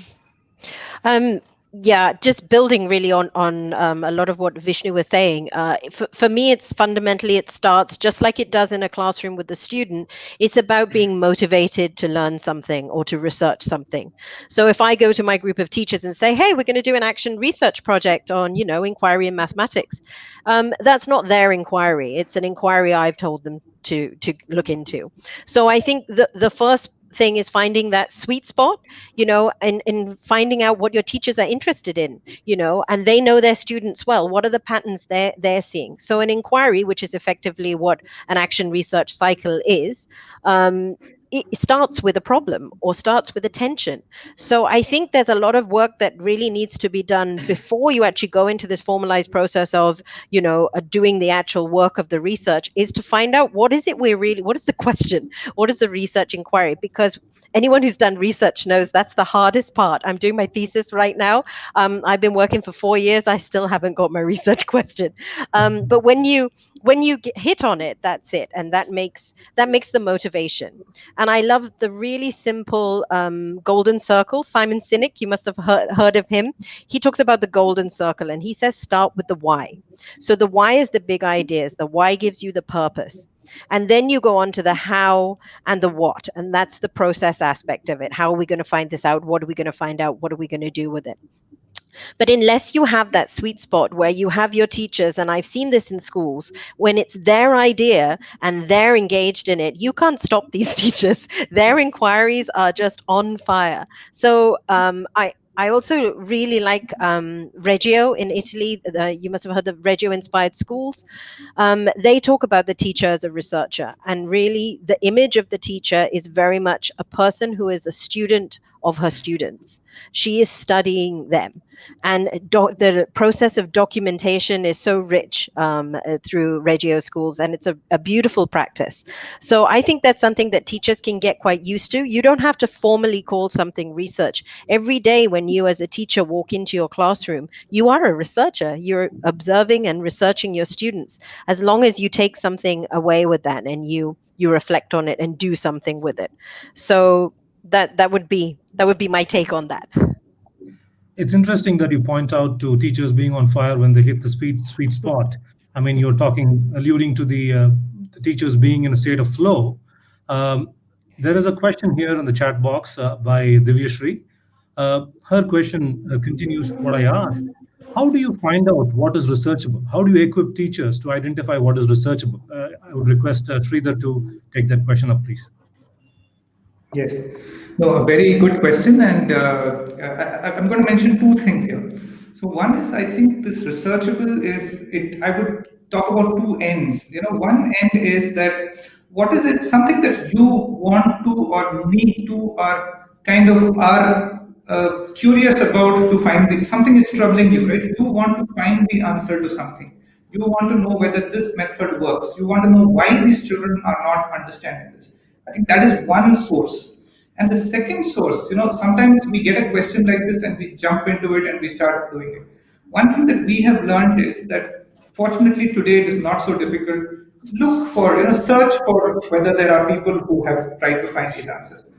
Yeah, just building really on a lot of what Vishnu was saying. For me, it's fundamentally, it starts just like it does in a classroom with the student. It's about being motivated to learn something or to research something. So if I go to my group of teachers and say, hey, we're going to do an action research project on, inquiry in mathematics, that's not their inquiry. It's an inquiry I've told them to look into. So I think the first thing is finding that sweet spot, and finding out what your teachers are interested in, and they know their students well. What are the patterns they're seeing? So an inquiry, which is effectively what an action research cycle is, it starts with a problem or starts with a tension. So I think there's a lot of work that really needs to be done before you actually go into this formalized process of, doing the actual work of the research, is to find out what is the question? What is the research inquiry? Because anyone who's done research knows that's the hardest part. I'm doing my thesis right now. I've been working for 4 years. I still haven't got my research question. But when you hit on it, that's it. And that makes the motivation. And I love the really simple golden circle. Simon Sinek, you must have heard of him. He talks about the golden circle, and he says start with the why. So the why is the big ideas. The why gives you the purpose. And then you go on to the how and the what. And that's the process aspect of it. How are we going to find this out? What are we going to find out? What are we going to do with it? But unless you have that sweet spot where you have your teachers, and I've seen this in schools, when it's their idea and they're engaged in it, you can't stop these teachers. Their inquiries are just on fire. So I also really like Reggio in Italy. You must have heard of Reggio-inspired schools. They talk about the teacher as a researcher, and really the image of the teacher is very much a person who is a student of her students. She is studying them. And the process of documentation is so rich through Reggio schools, and it's a beautiful practice. So I think that's something that teachers can get quite used to. You don't have to formally call something research. Every day when you as a teacher walk into your classroom, you are a researcher. You're observing and researching your students, as long as you take something away with that and you reflect on it and do something with it. So that would be my take on that. It's interesting that you point out to teachers being on fire when they hit the sweet spot. I mean, you're alluding to the teachers being in a state of flow. There is a question here in the chat box by Divyashri. Her question continues what I asked. How do you find out what is researchable? How do you equip teachers to identify what is researchable? I would request Sridhar to take that question up, please. Yes. No, a very good question. And I'm going to mention two things here. So one is, I think this researchable is it. I would talk about two ends. One end is that what is it? Something that you want to or need to or kind of are curious about to find something is troubling you, right? You want to find the answer to something. You want to know whether this method works. You want to know why these children are not understanding this. I think that is one source. And the second source, sometimes we get a question like this and we jump into it and we start doing it. One thing that we have learned is that fortunately today it is not so difficult. Look for, search for whether there are people who have tried to find these answers.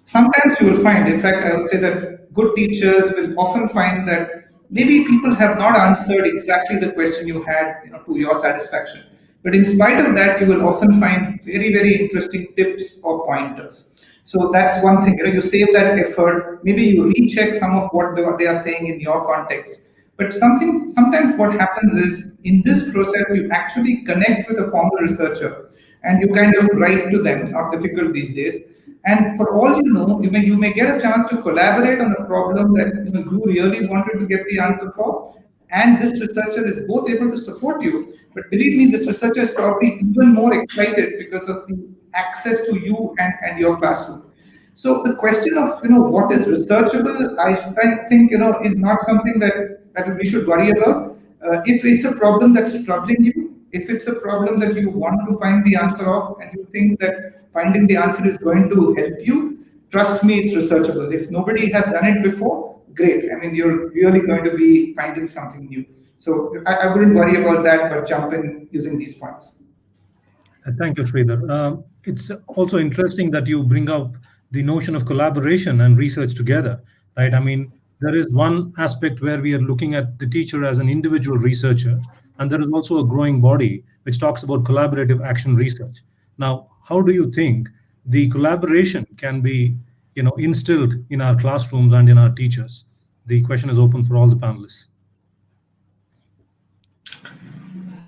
Sometimes you will find, in fact, I would say that good teachers will often find that maybe people have not answered exactly the question you had, to your satisfaction. But in spite of that, you will often find very, very interesting tips or pointers. So that's one thing. You save that effort. Maybe you recheck some of what they are saying in your context. But sometimes what happens is in this process, you actually connect with a former researcher and you kind of write to them, not difficult these days. And for all you know, you may get a chance to collaborate on a problem that you really wanted to get the answer for, and this researcher is both able to support you. But believe me, this researcher is probably even more excited because of the access to you and your classroom. So the question of what is researchable, I think is not something that we should worry about. If it's a problem that's troubling you, if it's a problem that you want to find the answer of, and you think that finding the answer is going to help you, trust me, it's researchable. If nobody has done it before, great. I mean, you're really going to be finding something new. So I wouldn't worry about that, but jump in using these points. Thank you, Sridhar. It's also interesting that you bring up the notion of collaboration and research together, right? I mean, there is one aspect where we are looking at the teacher as an individual researcher, and there is also a growing body which talks about collaborative action research. Now, how do you think the collaboration can be, instilled in our classrooms and in our teachers? The question is open for all the panelists.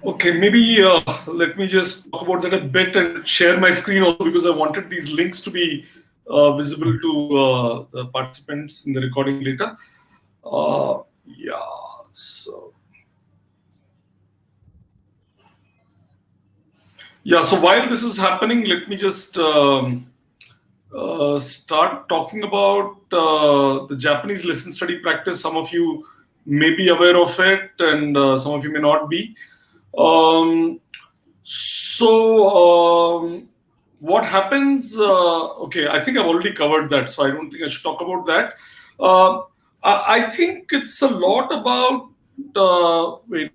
Okay, maybe let me just talk about that a bit and share my screen also, because I wanted these links to be visible to the participants in the recording later. Yeah, so while this is happening, let me just start talking about the Japanese listen study practice. Some of you may be aware of it, and some of you may not be. What happens? Okay, I think I've already covered that, so I don't think I should talk about that. I think it's a lot about. Wait,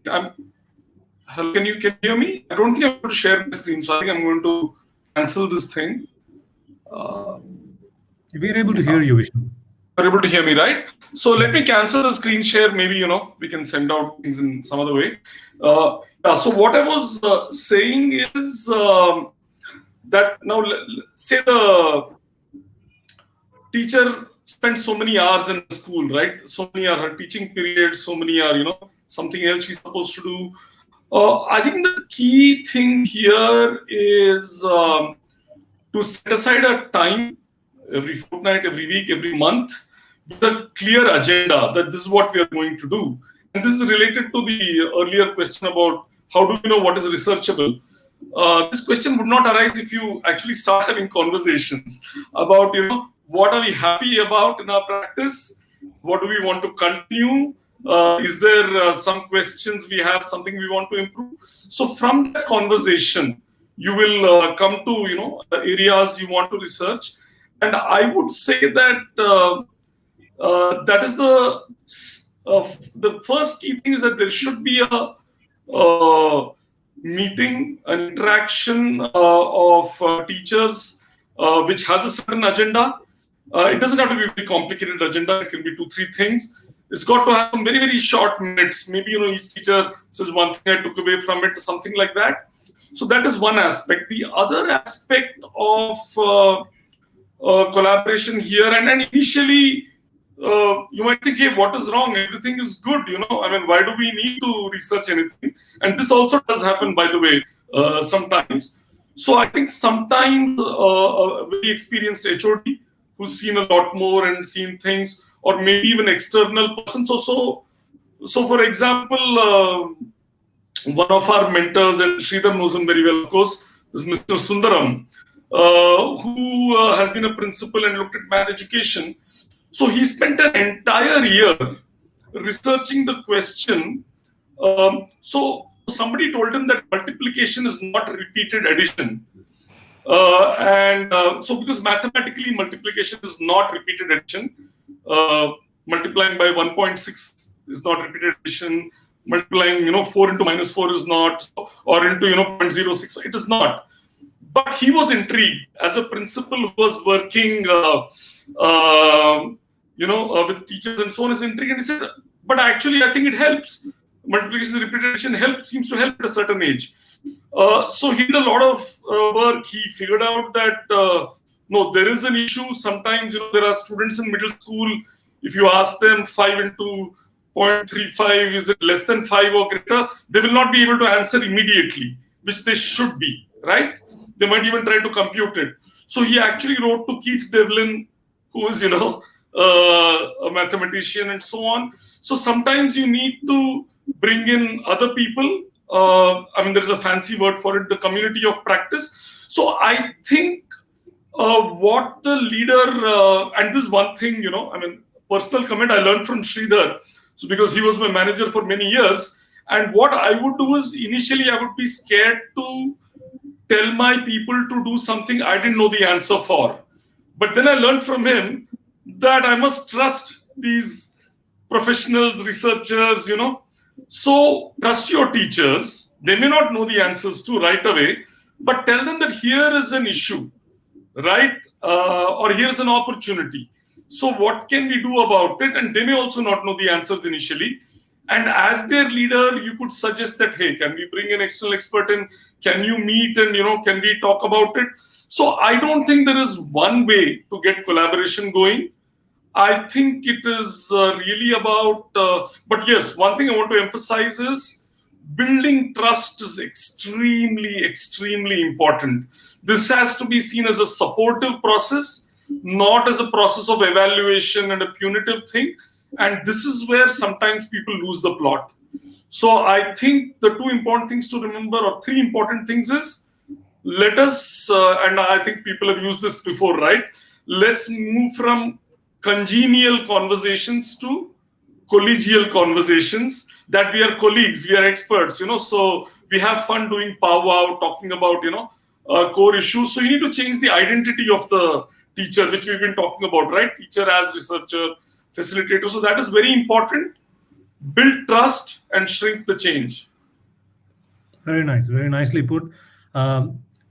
hello, can you hear me? I don't think I'm going to share my screen, so I think I'm going to cancel this thing. We're able to hear you, Vishnu. You're able to hear me, right? So let me cancel the screen share. Maybe we can send out things in some other way. So what I was saying is that now, say the teacher spends so many hours in school, right? So many are her teaching periods, so many are something else she's supposed to do. I think the key thing here is to set aside a time every fortnight, every week, every month, with a clear agenda that this is what we are going to do. And this is related to the earlier question about how do we know what is researchable. This question would not arise if you actually start having conversations about what are we happy about in our practice, what do we want to continue, is there some questions we have, something we want to improve. So from that conversation, you will come to areas you want to research. And I would say that that is the first key thing is that there should be a meeting, an interaction of teachers which has a certain agenda. It doesn't have to be a very complicated agenda. It can be 2-3 things. It's got to have some very, very short minutes. Maybe each teacher says one thing I took away from it, or something like that. So that is one aspect. The other aspect of collaboration here, and initially you might think, hey, what is wrong? Everything is good, I mean, why do we need to research anything? And this also does happen, by the way, sometimes. So I think sometimes a very experienced HOD who's seen a lot more and seen things, or maybe even external persons also. So for example, one of our mentors, and Sridhar knows him very well, of course, is Mr. Sundaram, who has been a principal and looked at math education. So he spent an entire year researching the question. So somebody told him that multiplication is not repeated addition. So because mathematically multiplication is not repeated addition, multiplying by 1.6 is not repeated addition, multiplying 4 into -4 is not, or into 0.06, it is not. But he was intrigued as a principal who was working with teachers and so on, is intrigued, and he said, but actually I think it helps. Multiplication, repeated addition seems to help at a certain age. So he did a lot of work. He figured out that no, there is an issue. Sometimes there are students in middle school. If you ask them 5 into 0.35, is it less than 5 or greater? They will not be able to answer immediately, which they should be, right? They might even try to compute it. So he actually wrote to Keith Devlin, who is a mathematician and so on. So sometimes you need to bring in other people. There's a fancy word for it, the community of practice. So I think what the leader, and this one thing, personal comment I learned from Sridhar, so because he was my manager for many years, and what I would do is initially I would be scared to tell my people to do something I didn't know the answer for. But then I learned from him that I must trust these professionals, researchers, So trust your teachers. They may not know the answers to right away, but tell them that here is an issue, right? Or here's an opportunity. So what can we do about it? And they may also not know the answers initially. And as their leader, you could suggest that, hey, can we bring an external expert in? Can you meet and, can we talk about it? So I don't think there is one way to get collaboration going. I think it is really about, but yes, one thing I want to emphasize is building trust is extremely, extremely important. This has to be seen as a supportive process, not as a process of evaluation and a punitive thing. And this is where sometimes people lose the plot. So I think the two important things to remember, or three important things is, let us, and I think people have used this before, right? Let's move from congenial conversations to collegial conversations, that we are colleagues, we are experts, so we have fun doing powwow, talking about, core issues. So you need to change the identity of the teacher, which we've been talking about, right? Teacher as researcher, facilitator. So that is very important. Build trust and shrink the change. Very nice, very nicely put.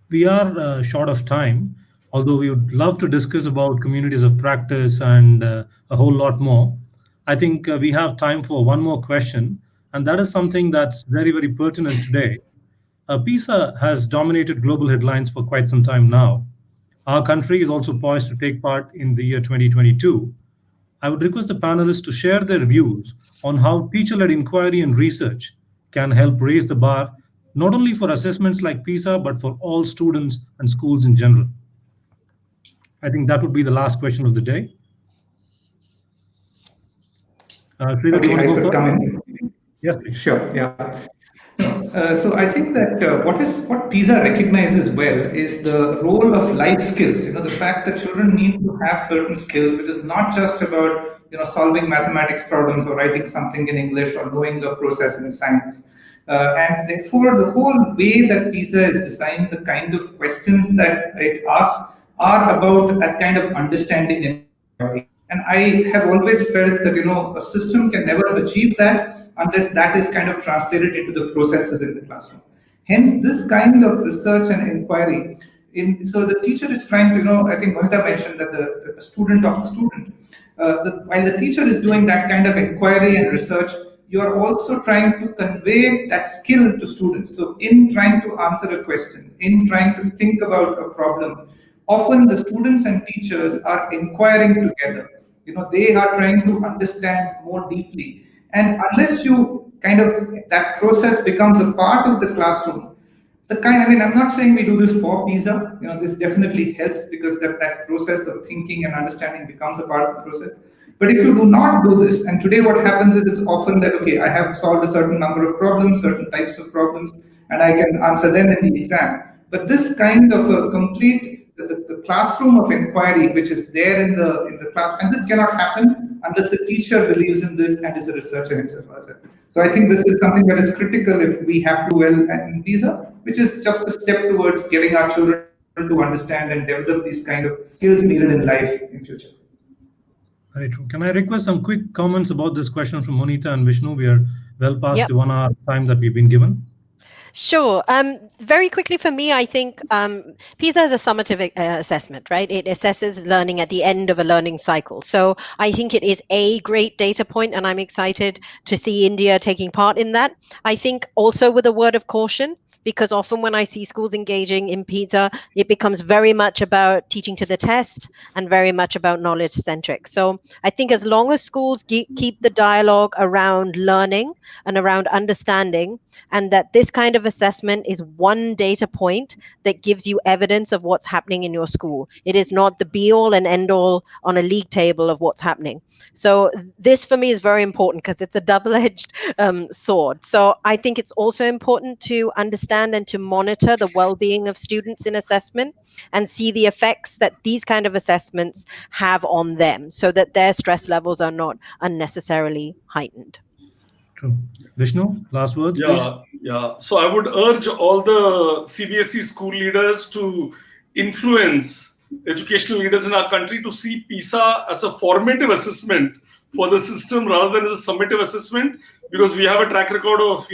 We are short of time, although we would love to discuss about communities of practice and a whole lot more. I think we have time for one more question, and that is something that's very, very pertinent today. PISA has dominated global headlines for quite some time now. Our country is also poised to take part in the year 2022. I would request the panelists to share their views on how teacher-led inquiry and research can help raise the bar, not only for assessments like PISA, but for all students and schools in general. I think that would be the last question of the day. Sridhar, do you want to go first? Come in. Yes, please. Sure, yeah. So I think that what PISA recognizes well is the role of life skills. The fact that children need to have certain skills, which is not just about solving mathematics problems or writing something in English or knowing a process in science. And therefore, the whole way that PISA is designed, the kind of questions that it asks are about that kind of understanding and inquiry. And I have always felt that a system can never achieve that unless that is kind of translated into the processes in the classroom. Hence, this kind of research and inquiry. So the teacher is trying to, I think Anita mentioned that the student of the student. While the teacher is doing that kind of inquiry and research, you are also trying to convey that skill to students. So in trying to answer a question, in trying to think about a problem, often the students and teachers are inquiring together. They are trying to understand more deeply. And unless you that process becomes a part of the classroom, I'm not saying we do this for PISA. This definitely helps because that process of thinking and understanding becomes a part of the process. But if you do not do this, and today what happens is it's often that, okay, I have solved a certain number of problems, certain types of problems, and I can answer them in the exam. But this kind of a complete, the classroom of inquiry, which is there in the class, and this cannot happen unless the teacher believes in this and is a researcher himself. So I think this is something that is critical if we have to well in PISA, which is just a step towards getting our children to understand and develop these kind of skills needed in life in future. Very true. Can I request some quick comments about this question from Anita and Vishnu? We are well past the 1 hour time that we've been given. Sure. Very quickly for me, I think PISA is a summative assessment, right? It assesses learning at the end of a learning cycle. So I think it is a great data point, and I'm excited to see India taking part in that. I think also with a word of caution, because often when I see schools engaging in PISA, it becomes very much about teaching to the test and very much about knowledge centric. So I think as long as schools keep the dialogue around learning and around understanding, and that this kind of assessment is one data point that gives you evidence of what's happening in your school. It is not the be all and end all on a league table of what's happening. So this for me is very important because it's a double-edged sword. So I think it's also important to understand and to monitor the well-being of students in assessment and see the effects that these kind of assessments have on them so that their stress levels are not unnecessarily heightened. True. Vishnu, last words, please. Yeah. So I would urge all the CBSE school leaders to influence educational leaders in our country to see PISA as a formative assessment for the system rather than as a summative assessment, because we have a track record of,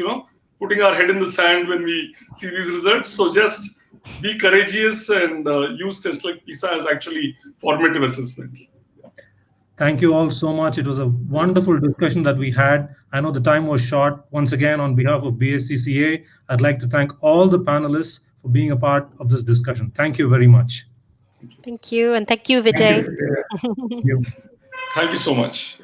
putting our head in the sand when we see these results. So just be courageous and use tests like PISA as actually formative assessments. Thank you all so much. It was a wonderful discussion that we had. I know the time was short. Once again, on behalf of BSCCA, I'd like to thank all the panelists for being a part of this discussion. Thank you very much. Thank you. And thank you, Vijay. Thank you. Thank you. Thank you so much.